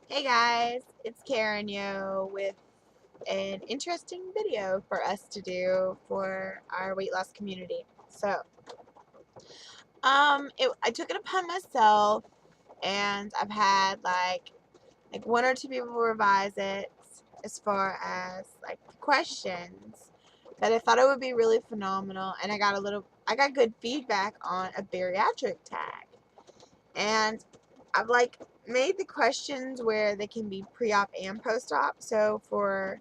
Hey guys, it's Karen Yo with an interesting video for us to do for our weight loss community. So, I took it upon myself, and I've had like one or two people revise it as far as like the questions. But I thought it would be really phenomenal, and I got good feedback on a bariatric tag, and I've like made the questions where they can be pre-op and post-op. So for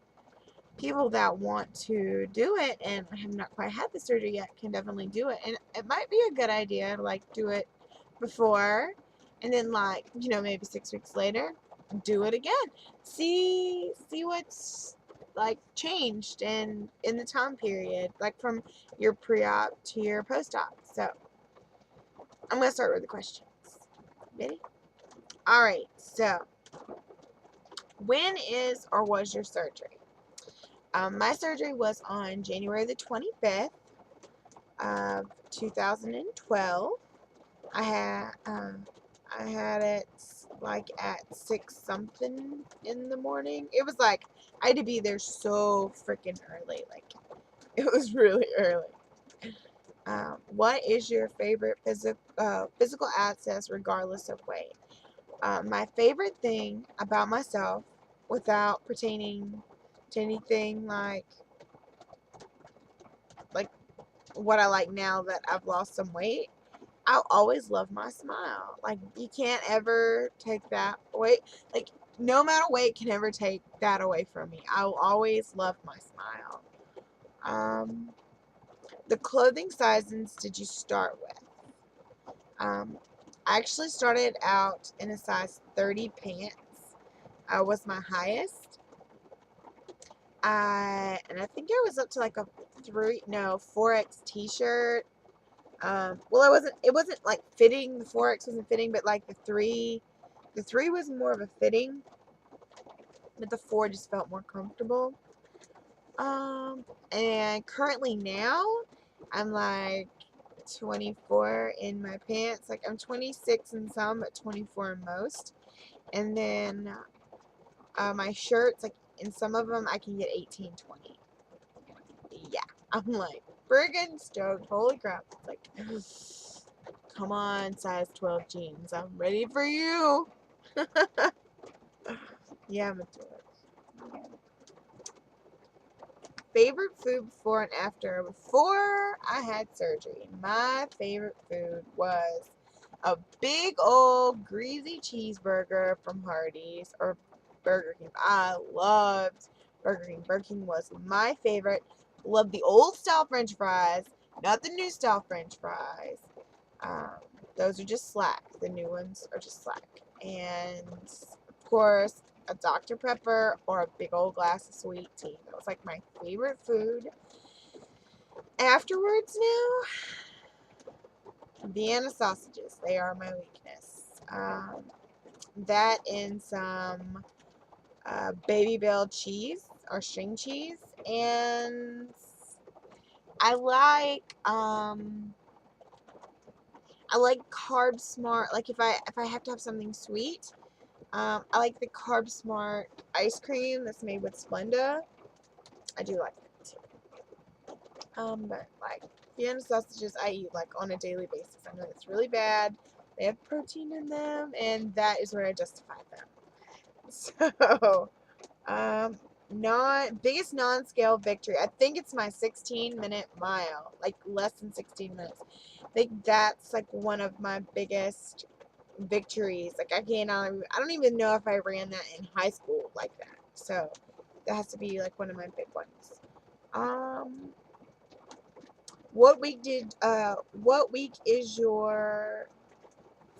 people that want to do it and have not quite had the surgery yet can definitely do it. And it might be a good idea to like do it before and then like, maybe 6 weeks later, do it again. See what's like changed in the time period, like from your pre-op to your post-op. So I'm gonna start with the questions. Ready? Alright, so when is or was your surgery? My surgery was on January the 25th of 2012. I had it like at 6 something in the morning. It was like I had to be there so freaking early. Like it was really early. What is your favorite physical access regardless of weight? My favorite thing about myself, without pertaining to anything like what I like now that I've lost some weight, I'll always love my smile. Like you can't ever take that away. Like no amount of weight can ever take that away from me. I'll always love my smile. Um, the clothing sizes did you start with? I actually started out in a size 30 pants. Was my highest. And I think I was up to like a 4X t-shirt. Well, it wasn't like fitting. The 4X wasn't fitting, but like the three was more of a fitting, but the 4 just felt more comfortable. And currently now I'm like 24 in my pants. Like I'm 26 in some, but 24 in most. And then my shirts, like in some of them, I can get 18, 20. Yeah, I'm like friggin' stoked. Holy crap! It's like, come on, size 12 jeans. I'm ready for you. Yeah, I'm into it. Favorite food before and after? Before I had surgery, my favorite food was a big old greasy cheeseburger from Hardee's or Burger King. I loved Burger King. Burger King was my favorite. Loved the old style French fries, not the new style French fries. Um, those are just slack. The new ones are just slack. And of course, a Dr. Pepper or a big old glass of sweet tea. That was like my favorite food. Afterwards now, Vienna sausages. They are my weakness. That and some baby bell cheese or string cheese. And I like Carb Smart. Like if I have to have something sweet, I like the Carb Smart ice cream that's made with Splenda. I do like that too. But like Vienna sausages, I eat like on a daily basis. I know it's really bad. They have protein in them, and that is where I justify them. So, biggest non-scale victory. I think it's my 16-minute mile, like less than 16 minutes. I think that's like one of my biggest victories. Like I don't even know if I ran that in high school like that. So that has to be like one of my big ones. What week is your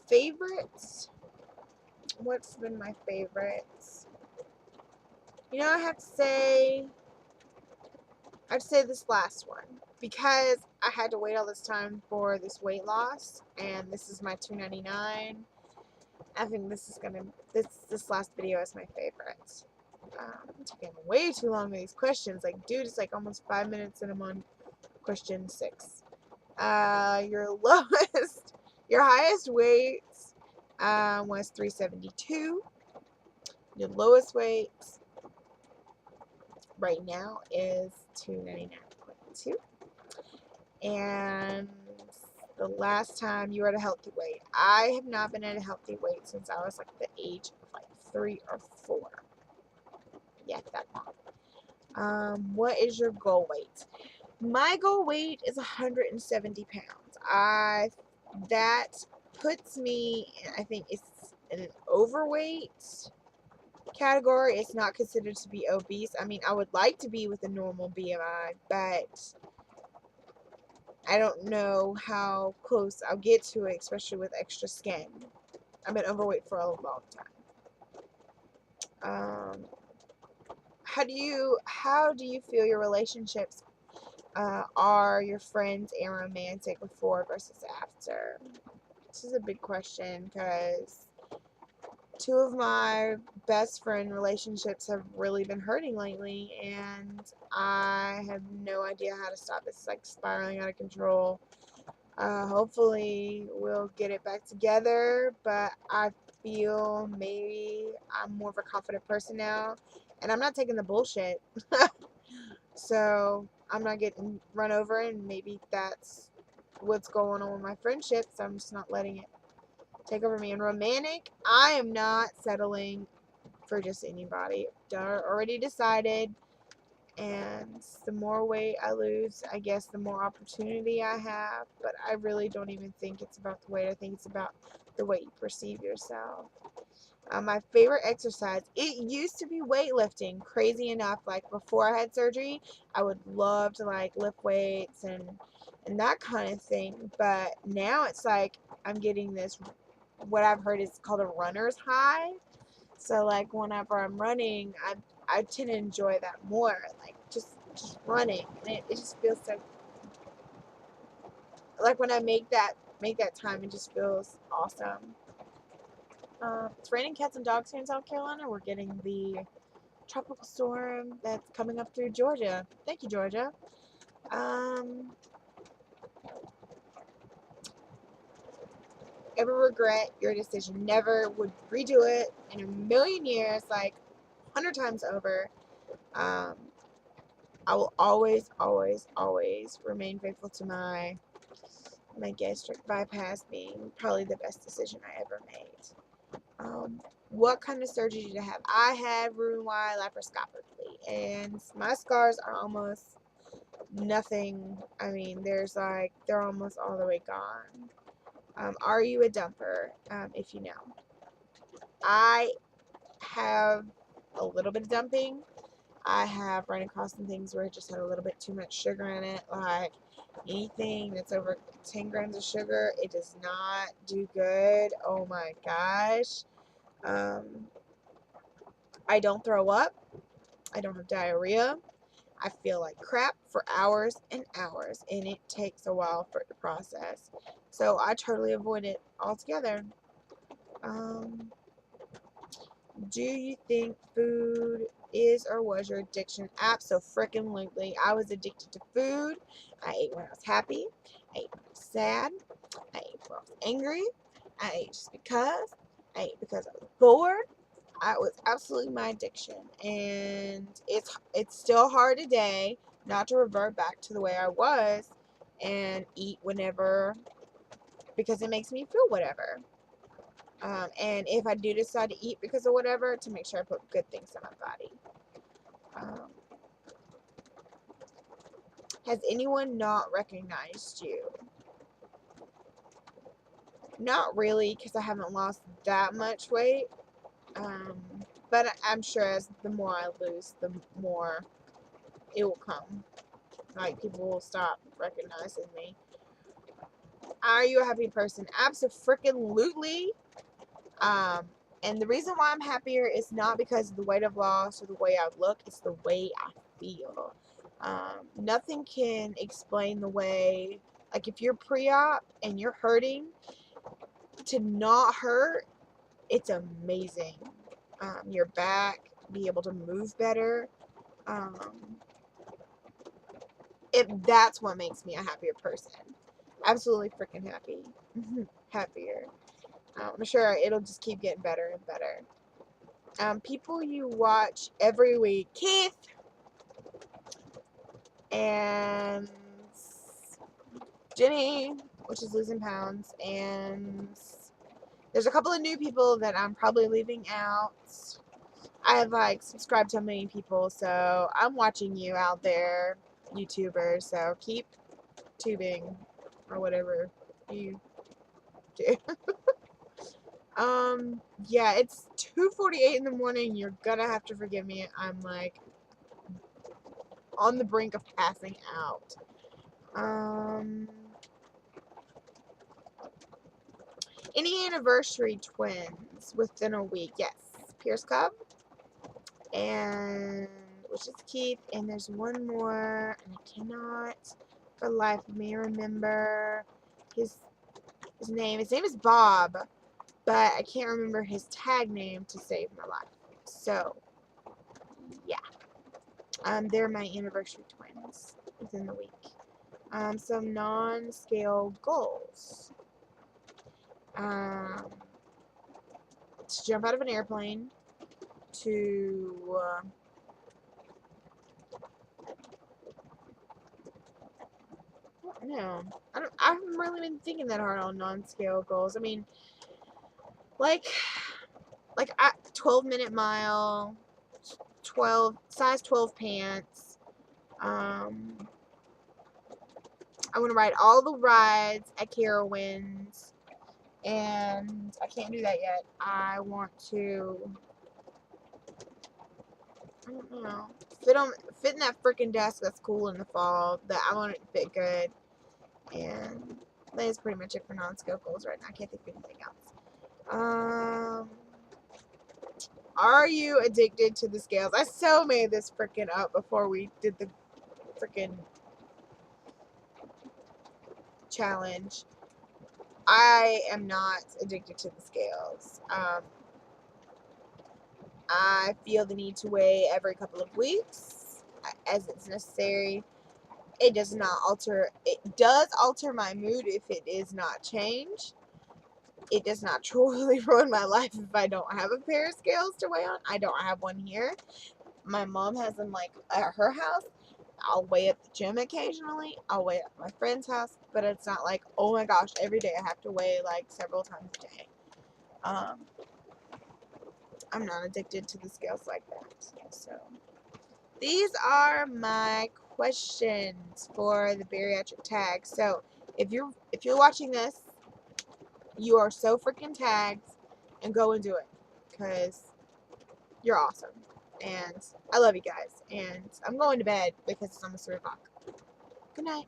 favorites? What's been my favorites? I have to say this last one because I had to wait all this time for this weight loss, and this is my $2.99. I think this last video is my favorite. I'm taking way too long with these questions. Like, dude, it's like almost 5 minutes and I'm on question 6. Your lowest, your highest weight was 372. Your lowest weight right now is 299.2. And the last time you were at a healthy weight. I have not been at a healthy weight since I was like the age of like 3 or 4. Yeah, that long. What is your goal weight? My goal weight is 170 pounds. That puts me, I think it's in an overweight category. It's not considered to be obese. I mean, I would like to be with a normal BMI, but I don't know how close I'll get to it, especially with extra skin. I've been overweight for a long time. How do you feel your relationships are your friends and romantic before versus after? This is a big question because 2 of my best friend relationships have really been hurting lately, and I have no idea how to stop this. It's like spiraling out of control. Hopefully we'll get it back together, but I feel maybe I'm more of a confident person now, and I'm not taking the bullshit. So I'm not getting run over, and maybe that's what's going on with my friendships. I'm just not letting it take over me. And romantic, I am not settling for just anybody. Already decided. And the more weight I lose, I guess the more opportunity I have. But I really don't even think it's about the weight. I think it's about the way you perceive yourself. My favorite exercise, it used to be weightlifting. Crazy enough, like before I had surgery, I would love to like lift weights and that kind of thing. But now it's like I'm getting this, what I've heard is called a runner's high. So like whenever I'm running, I tend to enjoy that more. Like just running, and it just feels so. Like when I make that time, it just feels awesome. It's raining cats and dogs here in South Carolina. We're getting the tropical storm that's coming up through Georgia. Thank you, Georgia. Ever regret your decision? Never. Would redo it in a million years, like 100 times over. I will always, always, always remain faithful to my gastric bypass being probably the best decision I ever made. What kind of surgery did I have? I had Roux-en-Y laparoscopically, and my scars are almost nothing. I mean, they're almost all the way gone. Are you a dumper? If you know. I have a little bit of dumping. I have run across some things where it just had a little bit too much sugar in it. Like anything that's over 10 grams of sugar, it does not do good. Oh my gosh. I don't throw up. I don't have diarrhea. I feel like crap for hours and hours, and it takes a while for it to process. So I totally avoid it altogether. Do you think food is or was your addiction? Abso-frickin-lutely. I was addicted to food. I ate when I was happy. I ate when I was sad. I ate when I was angry. I ate just because. I ate because I was bored. I was absolutely my addiction, and it's still hard today not to revert back to the way I was and eat whenever, because it makes me feel whatever. And if I do decide to eat because of whatever, to make sure I put good things in my body. Has anyone not recognized you? Not really, because I haven't lost that much weight. But I'm sure as the more I lose, the more it will come. Like, people will stop recognizing me. Are you a happy person? Abso-frickin-lutely. And the reason why I'm happier is not because of the weight I've lost or the way I look. It's the way I feel. Nothing can explain the way, like if you're pre-op and you're hurting, to not hurt, it's amazing. Your back, be able to move better. That's what makes me a happier person. Absolutely freaking happy. Happier. I'm sure it'll just keep getting better and better. people you watch every week. Keith and Jenny, which is losing pounds, and there's a couple of new people that I'm probably leaving out. I have like subscribed to many people, so I'm watching you out there, YouTubers. So keep tubing or whatever you do. Yeah, it's 2:48 in the morning. You're gonna have to forgive me. I'm like on the brink of passing out. Any anniversary twins within a week? Yes, Pierce Cub, and which is Keith, and there's one more, and I cannot for the life of me remember his name. His name is Bob, but I can't remember his tag name to save my life. So yeah, they're my anniversary twins within the week. Some non-scale goals. To jump out of an airplane, to I don't know. I haven't really been thinking that hard on non-scale goals. I mean, like 12-minute mile, size 12 pants. I want to ride all the rides at Carowinds, and I can't do that yet. I want to, I don't know, fit in that freaking desk that's cool in the fall. That I want it to fit good, and that is pretty much it for non-scale goals right now. I can't think of anything else. Are you addicted to the scales? I so made this freaking up before we did the freaking challenge. I am not addicted to the scales. I feel the need to weigh every couple of weeks as it's necessary. It does not alter. It does alter my mood if it is not changed. It does not truly ruin my life if I don't have a pair of scales to weigh on. I don't have one here. My mom has them like at her house. I'll weigh at the gym occasionally. I'll weigh at my friend's house, but it's not like, oh my gosh, every day I have to weigh like several times a day. I'm not addicted to the scales like that. So these are my questions for the bariatric tag. So if you're watching this, you are so freaking tagged, and go and do it because you're awesome. And I love you guys. And I'm going to bed because it's almost 3 o'clock. Good night.